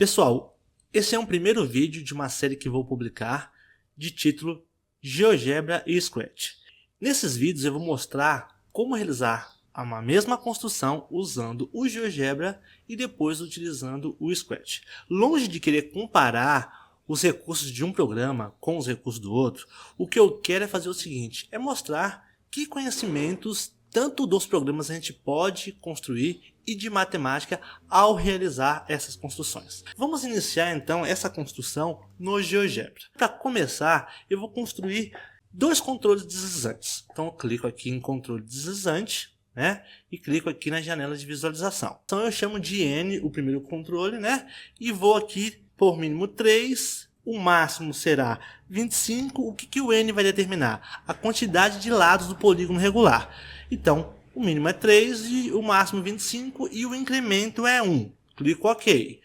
Pessoal, esse é um primeiro vídeo de uma série que vou publicar de título GeoGebra e Scratch. Nesses vídeos eu vou mostrar como realizar uma mesma construção usando o GeoGebra e depois utilizando o Scratch. Longe de querer comparar os recursos de um programa com os recursos do outro, o que eu quero é fazer o seguinte, é mostrar que conhecimentos tanto dos programas a gente pode construir e de matemática ao realizar essas construções. Vamos iniciar então essa construção no GeoGebra. Para começar, eu vou construir dois controles deslizantes. Então eu clico aqui em controle deslizante, né? E clico aqui na janela de visualização. Então eu chamo de N o primeiro controle, né? E vou aqui por mínimo 3. O máximo será 25. O que o N vai determinar? A quantidade de lados do polígono regular. Então, o mínimo é 3 e o máximo 25 e o incremento é 1. Clico OK.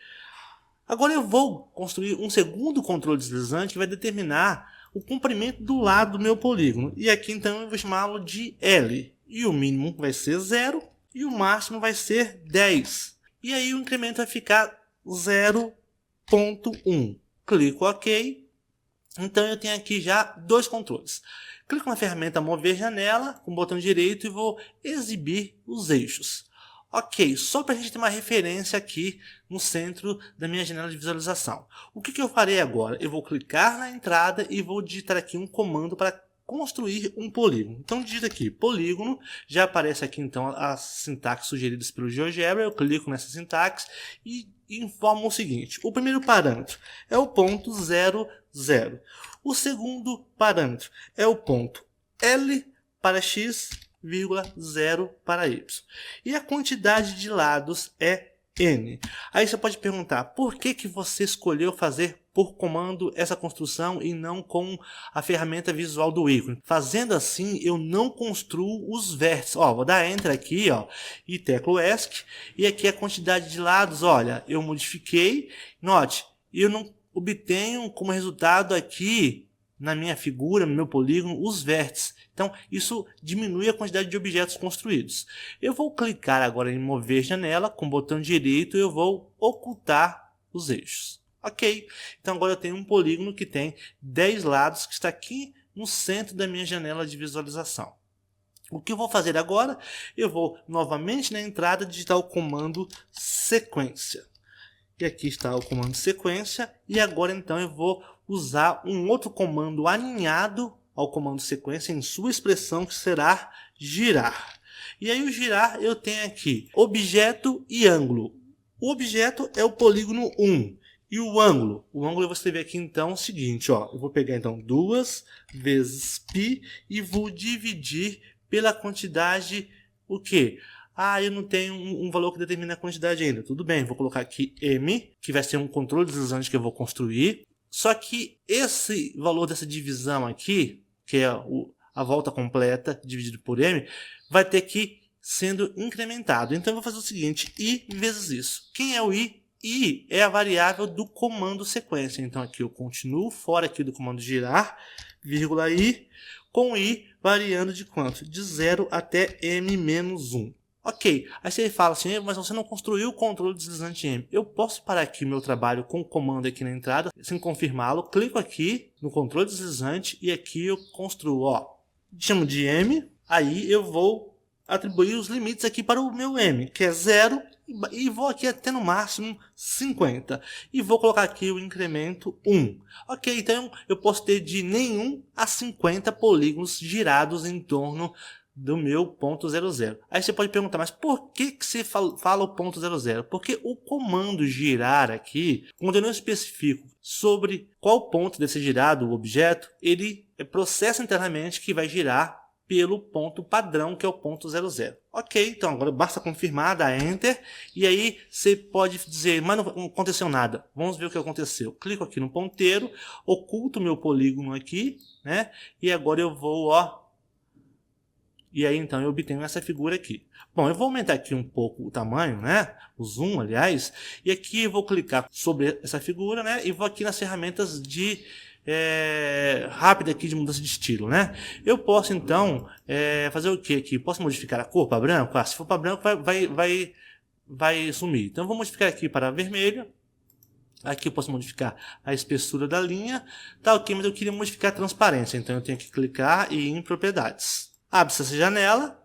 Agora eu vou construir um segundo controle deslizante que vai determinar o comprimento do lado do meu polígono. E aqui então eu vou chamá-lo de L. E o mínimo vai ser 0 e o máximo vai ser 10. E aí o incremento vai ficar 0,1. Clico OK. Então eu tenho aqui já dois controles. Clico na ferramenta Mover Janela, com o botão direito e vou exibir os eixos. Ok, só para a gente ter uma referência aqui no centro da minha janela de visualização. O que eu farei agora? Eu vou clicar na entrada e vou digitar aqui um comando para construir um polígono. Então digita aqui polígono, já aparece aqui então as sintaxes sugeridas pelo GeoGebra, eu clico nessa sintaxe e informo o seguinte, o primeiro parâmetro é o ponto 0, 0. O segundo parâmetro é o ponto L para x, 0 para y. E a quantidade de lados é N. Aí você pode perguntar, por que você escolheu fazer por comando essa construção e não com a ferramenta visual do ícone? Fazendo assim, eu não construo os vértices. Ó, vou dar Enter aqui, ó, e teclo ESC. E aqui a quantidade de lados, olha, eu modifiquei. Note, eu não obtenho como resultado aqui na minha figura, no meu polígono, os vértices. Então, isso diminui a quantidade de objetos construídos. Eu vou clicar agora em Mover Janela, com o botão direito, eu vou ocultar os eixos. Ok, então agora eu tenho um polígono que tem 10 lados, que está aqui no centro da minha janela de visualização. O que eu vou fazer agora? Eu vou novamente na entrada digitar o comando sequência. E aqui está o comando sequência. E agora então eu vou usar um outro comando alinhado ao comando sequência em sua expressão, que será girar. E aí o girar eu tenho aqui objeto e ângulo. O objeto é o polígono 1. E o ângulo eu vou escrever aqui então o seguinte, ó, eu vou pegar então 2 vezes π e vou dividir pela quantidade, o quê? Ah, eu não tenho um valor que determina a quantidade ainda. Tudo bem, vou colocar aqui M, que vai ser um controle deslizante que eu vou construir. Só que esse valor dessa divisão aqui, que é a volta completa dividido por M, vai ter que ir sendo incrementado. Então eu vou fazer o seguinte, I vezes isso. Quem é o I? I é a variável do comando sequência. Então aqui eu continuo fora aqui do comando girar, vírgula I, com I variando de quanto? De 0 até M menos 1. Ok, aí você fala assim, mas você não construiu o controle deslizante M. Eu posso parar aqui o meu trabalho com o comando aqui na entrada, sem confirmá-lo, clico aqui no controle deslizante e aqui eu construo, ó, chamo de M, aí eu vou atribuir os limites aqui para o meu M, que é 0, e vou aqui até no máximo 50. E vou colocar aqui o incremento 1. Ok, então eu posso ter de nenhum a 50 polígonos girados em torno do meu ponto 00. Aí você pode perguntar, mas por que você fala o ponto 00? Porque o comando girar aqui, quando eu não especifico sobre qual ponto deve ser girado o objeto, ele processa internamente que vai girar pelo ponto padrão, que é o ponto 00. Ok, então agora basta confirmar, dar Enter, e aí você pode dizer, mas não aconteceu nada. Vamos ver o que aconteceu. Clico aqui no ponteiro, oculto o meu polígono aqui, né? E agora eu vou, ó, e aí então eu obtenho essa figura aqui. Bom, eu vou aumentar aqui um pouco o tamanho, né? O zoom, aliás. E aqui eu vou clicar sobre essa figura, né? E vou aqui nas ferramentas de rápida aqui de mudança de estilo, né? Eu posso então fazer o que aqui? Posso modificar a cor para branco? Ah, se for para branco vai sumir. Então eu vou modificar aqui para vermelho. Aqui eu posso modificar a espessura da linha. Tá ok, mas eu queria modificar a transparência. Então eu tenho que clicar e ir em propriedades. Abre-se essa janela.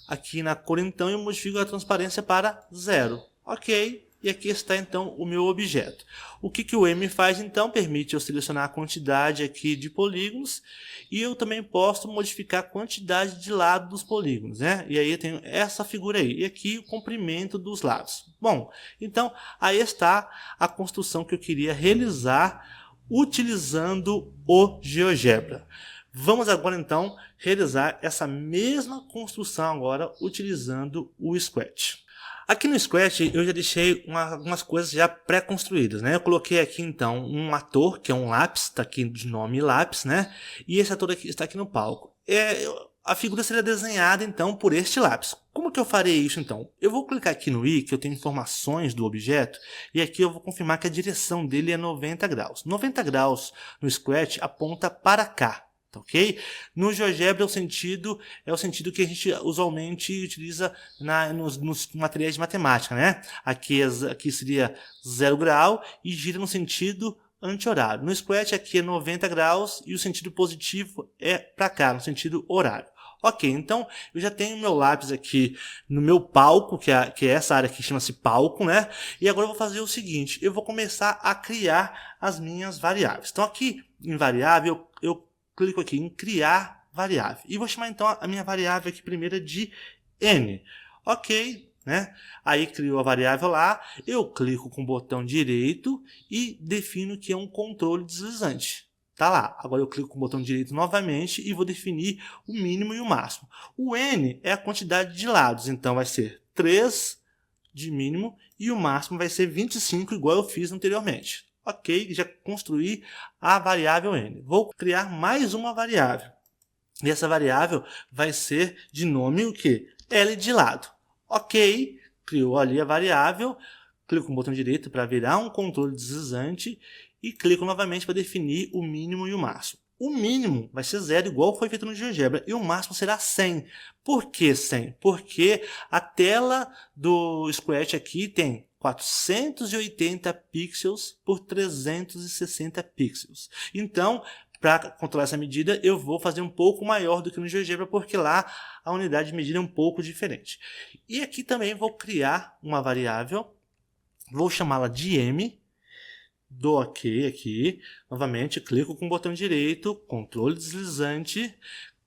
Aqui na cor então eu modifico a transparência para 0. Ok. E aqui está então o meu objeto. O que o M faz então? Permite eu selecionar a quantidade aqui de polígonos. E eu também posso modificar a quantidade de lados dos polígonos, né? E aí eu tenho essa figura aí. E aqui o comprimento dos lados. Bom, então aí está a construção que eu queria realizar utilizando o GeoGebra. Vamos agora então realizar essa mesma construção agora utilizando o Scratch. Aqui no Scratch eu já deixei algumas coisas já pré-construídas, né? Eu coloquei aqui então um ator, que é um lápis, está aqui de nome lápis, né? E esse ator aqui está aqui no palco. A figura será desenhada então por este lápis. Como que eu farei isso então? Eu vou clicar aqui no i, que eu tenho informações do objeto, e aqui eu vou confirmar que a direção dele é 90 graus. 90 graus no Scratch aponta para cá. Tá ok? No GeoGebra é o sentido que a gente usualmente utiliza nos materiais de matemática, né? Aqui seria 0 grau e gira no sentido anti-horário. No Scratch aqui é 90 graus e o sentido positivo é para cá, no sentido horário. Ok, então eu já tenho meu lápis aqui no meu palco, que é essa área que chama-se palco, né? E agora eu vou fazer o seguinte, eu vou começar a criar as minhas variáveis. Então aqui em variável eu clico aqui em criar variável. E vou chamar então a minha variável aqui primeira de n. Ok, né? Aí crio a variável lá, eu clico com o botão direito e defino que é um controle deslizante. Tá lá. Agora eu clico com o botão direito novamente e vou definir o mínimo e o máximo. O n é a quantidade de lados, então vai ser 3 de mínimo e o máximo vai ser 25, igual eu fiz anteriormente. Ok, já construí a variável n. Vou criar mais uma variável. E essa variável vai ser de nome o quê? L de lado. Ok, criou ali a variável. Clico no botão direito para virar um controle deslizante. E clico novamente para definir o mínimo e o máximo. O mínimo vai ser 0, igual foi feito no GeoGebra, e o máximo será 100. Por que 100? Porque a tela do Scratch aqui tem 480 pixels por 360 pixels. Então, para controlar essa medida, eu vou fazer um pouco maior do que no GeoGebra, porque lá a unidade de medida é um pouco diferente. E aqui também vou criar uma variável, vou chamá-la de m, dou OK aqui, novamente clico com o botão direito, controle deslizante,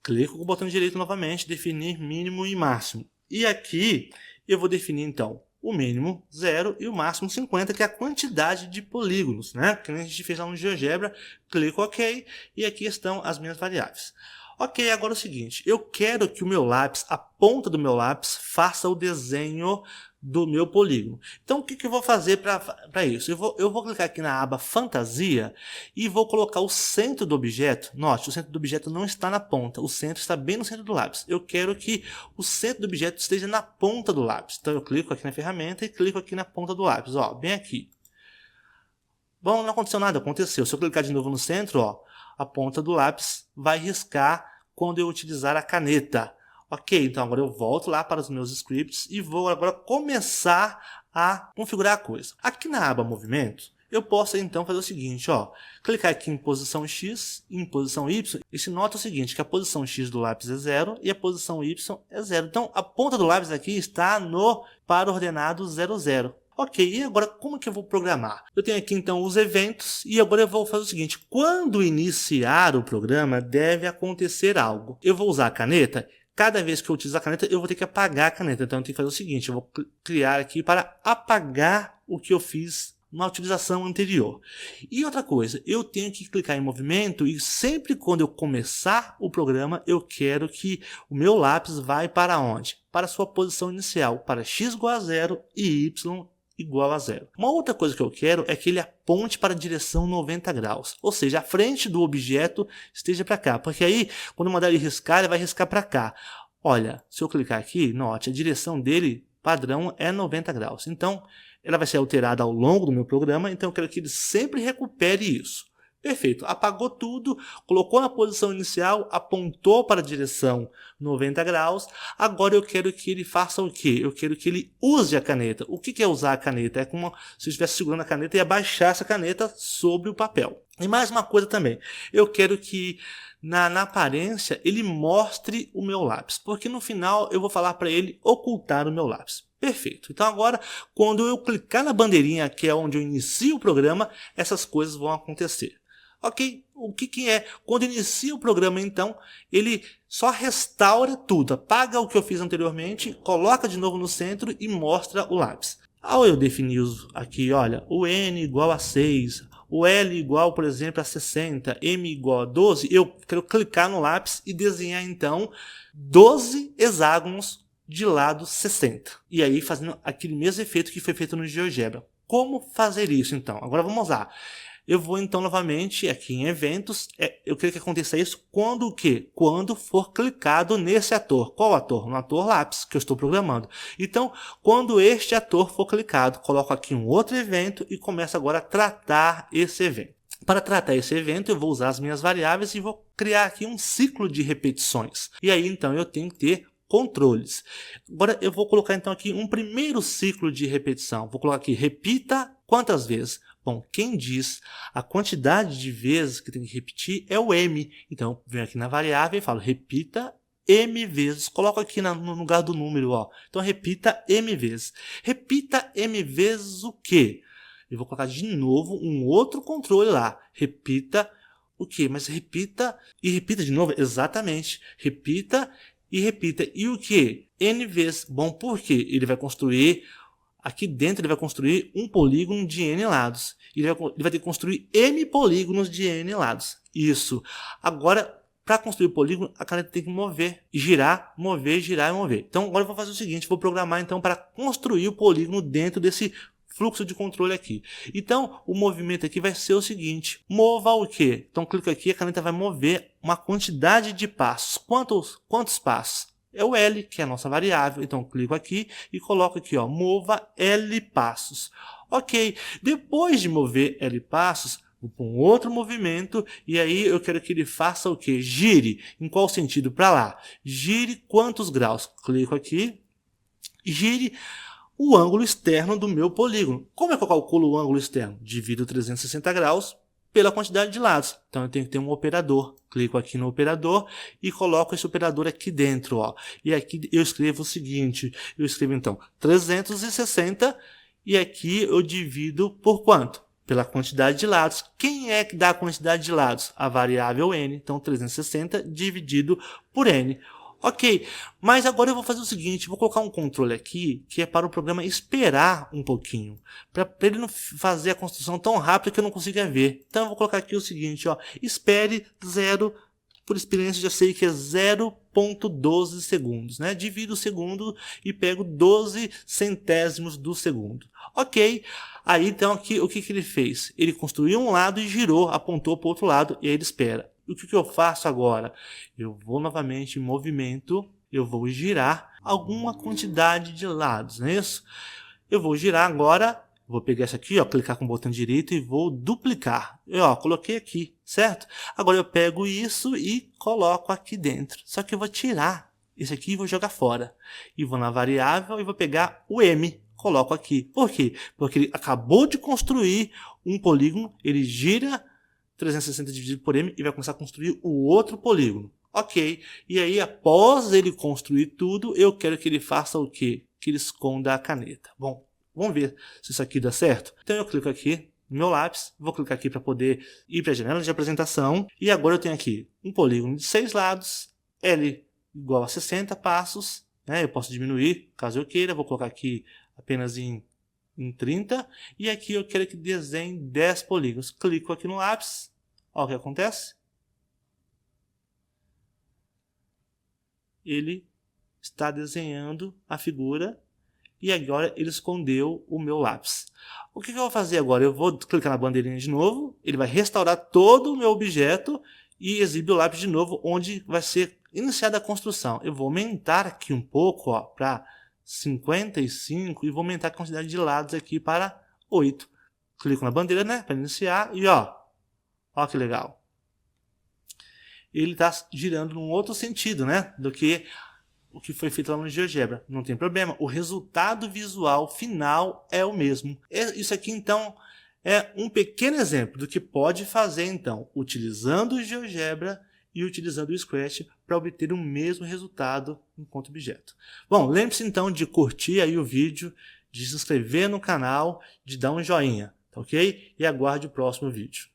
clico com o botão direito novamente, definir mínimo e máximo. E aqui eu vou definir então o mínimo 0 e o máximo 50, que é a quantidade de polígonos, né? Que a gente fez lá no GeoGebra, clico OK, e aqui estão as minhas variáveis. Ok, agora é o seguinte, eu quero que o meu lápis, a ponta do meu lápis, faça o desenho do meu polígono. Então, o que eu vou fazer para isso? Eu vou clicar aqui na aba Fantasia e vou colocar o centro do objeto. Note, o centro do objeto não está na ponta, o centro está bem no centro do lápis. Eu quero que o centro do objeto esteja na ponta do lápis. Então, eu clico aqui na ferramenta e clico aqui na ponta do lápis, ó, bem aqui. Bom, não aconteceu nada, aconteceu. Se eu clicar de novo no centro, ó, a ponta do lápis vai riscar quando eu utilizar a caneta. Ok, então agora eu volto lá para os meus scripts e vou agora começar a configurar a coisa. Aqui na aba Movimento, eu posso então fazer o seguinte, ó, clicar aqui em posição X e em posição Y, e se nota o seguinte, que a posição X do lápis é 0 e a posição Y é 0. Então a ponta do lápis aqui está no par ordenado 0, 0. Ok, e agora como que eu vou programar? Eu tenho aqui então os eventos e agora eu vou fazer o seguinte, quando iniciar o programa deve acontecer algo. Eu vou usar a caneta, cada vez que eu utilizar a caneta eu vou ter que apagar a caneta, então eu tenho que fazer o seguinte, eu vou criar aqui para apagar o que eu fiz na utilização anterior. E outra coisa, eu tenho que clicar em movimento e sempre quando eu começar o programa eu quero que o meu lápis vai para onde? Para a sua posição inicial, para x igual a 0 e y igual a 0. Uma outra coisa que eu quero é que ele aponte para a direção 90 graus, ou seja, a frente do objeto esteja para cá, porque aí quando eu mandar ele riscar, ele vai riscar para cá. Olha, se eu clicar aqui, note, a direção dele padrão é 90 graus, então ela vai ser alterada ao longo do meu programa, então eu quero que ele sempre recupere isso. Perfeito, apagou tudo, colocou na posição inicial, apontou para a direção 90 graus. Agora eu quero que ele faça o quê? Eu quero que ele use a caneta. O que é usar a caneta? É como se eu estivesse segurando a caneta e abaixar essa caneta sobre o papel. E mais uma coisa também, eu quero que na aparência ele mostre o meu lápis, porque no final eu vou falar para ele ocultar o meu lápis. Perfeito. Então agora, quando eu clicar na bandeirinha, que é onde eu inicio o programa, essas coisas vão acontecer. Ok? O que é? Quando inicia o programa, então, ele só restaura tudo, apaga o que eu fiz anteriormente, coloca de novo no centro e mostra o lápis. Ao eu definir aqui, olha, o N igual a 6, o L igual, por exemplo, a 60, M igual a 12, eu quero clicar no lápis e desenhar, então, 12 hexágonos de lado 60. E aí fazendo aquele mesmo efeito que foi feito no GeoGebra. Como fazer isso, então? Agora vamos lá. Eu vou então novamente aqui em eventos, eu quero que aconteça isso quando o quê? Quando for clicado nesse ator. Qual ator? No ator lápis que eu estou programando. Então, quando este ator for clicado, coloco aqui um outro evento e começo agora a tratar esse evento. Para tratar esse evento, eu vou usar as minhas variáveis e vou criar aqui um ciclo de repetições. E aí então eu tenho que ter controles. Agora eu vou colocar então aqui um primeiro ciclo de repetição. Vou colocar aqui, repita quantas vezes? Bom, quem diz a quantidade de vezes que tem que repetir é o M. Então, eu venho aqui na variável e falo, repita M vezes. Coloco aqui no lugar do número, ó. Então, repita M vezes. Repita M vezes o quê? Eu vou colocar de novo um outro controle lá. Repita o quê? Mas repita e repita de novo? Exatamente. Repita e repita. E o quê? N vezes. Bom, por quê? Ele vai construir... Aqui dentro ele vai construir um polígono de N lados. Ele vai ter que construir N polígonos de N lados. Isso. Agora, para construir o polígono, a caneta tem que mover, girar, e mover. Então, agora eu vou fazer o seguinte, vou programar então para construir o polígono dentro desse fluxo de controle aqui. Então, o movimento aqui vai ser o seguinte, mova o quê? Então, clico aqui, a caneta vai mover uma quantidade de passos. Quantos passos? É o L, que é a nossa variável. Então, clico aqui e coloco aqui, ó, mova L passos. Ok, depois de mover L passos, vou para um outro movimento e aí eu quero que ele faça o quê? Gire. Em qual sentido? Para lá. Gire quantos graus? Clico aqui, gire o ângulo externo do meu polígono. Como é que eu calculo o ângulo externo? Divido 360 graus pela quantidade de lados. Então eu tenho que ter um operador. Clico aqui no operador e coloco esse operador aqui dentro, ó. E aqui eu escrevo o seguinte, eu escrevo então 360 e aqui eu divido por quanto? Pela quantidade de lados. Quem é que dá a quantidade de lados? A variável n, então 360 dividido por n. Ok, mas agora eu vou fazer o seguinte, vou colocar um controle aqui, que é para o programa esperar um pouquinho, para ele não fazer a construção tão rápido que eu não consiga ver. Então eu vou colocar aqui o seguinte, ó, espere 0, por experiência já sei que é 0,12 segundos, né? Divido o segundo e pego 12 centésimos do segundo. Ok, aí então aqui o que ele fez? Ele construiu um lado e girou, apontou para o outro lado e aí ele espera. O que eu faço agora? Eu vou novamente em movimento, eu vou girar alguma quantidade de lados, não é isso? Eu vou girar agora, vou pegar essa aqui, ó, clicar com o botão direito e vou duplicar. Eu coloquei aqui, certo? Agora eu pego isso e coloco aqui dentro. Só que eu vou tirar esse aqui e vou jogar fora. E vou na variável e vou pegar o M. Coloco aqui. Por quê? Porque ele acabou de construir um polígono, ele gira 360 dividido por M e vai começar a construir o outro polígono. Ok, e aí após ele construir tudo, eu quero que ele faça o quê? Que ele esconda a caneta. Bom, vamos ver se isso aqui dá certo. Então eu clico aqui no meu lápis, vou clicar aqui para poder ir para a janela de apresentação. E agora eu tenho aqui um polígono de 6 lados, L igual a 60 passos. Né? Eu posso diminuir caso eu queira, vou colocar aqui apenas em 30, e aqui eu quero que desenhe 10 polígonos. Clico aqui no lápis, olha o que acontece. Ele está desenhando a figura e agora ele escondeu o meu lápis. O que eu vou fazer agora? Eu vou clicar na bandeirinha de novo, ele vai restaurar todo o meu objeto e exibe o lápis de novo, onde vai ser iniciada a construção. Eu vou aumentar aqui um pouco para 55 e vou aumentar a quantidade de lados aqui para 8. Clico na bandeira, né, para iniciar e Olha que legal. Ele está girando num outro sentido, né, do que o que foi feito lá no GeoGebra. Não tem problema, o resultado visual final é o mesmo. Isso aqui, então, é um pequeno exemplo do que pode fazer, então, utilizando o GeoGebra e utilizando o Scratch para obter o mesmo resultado enquanto objeto. Bom, lembre-se, então, de curtir aí o vídeo, de se inscrever no canal, de dar um joinha, tá ok? E aguarde o próximo vídeo.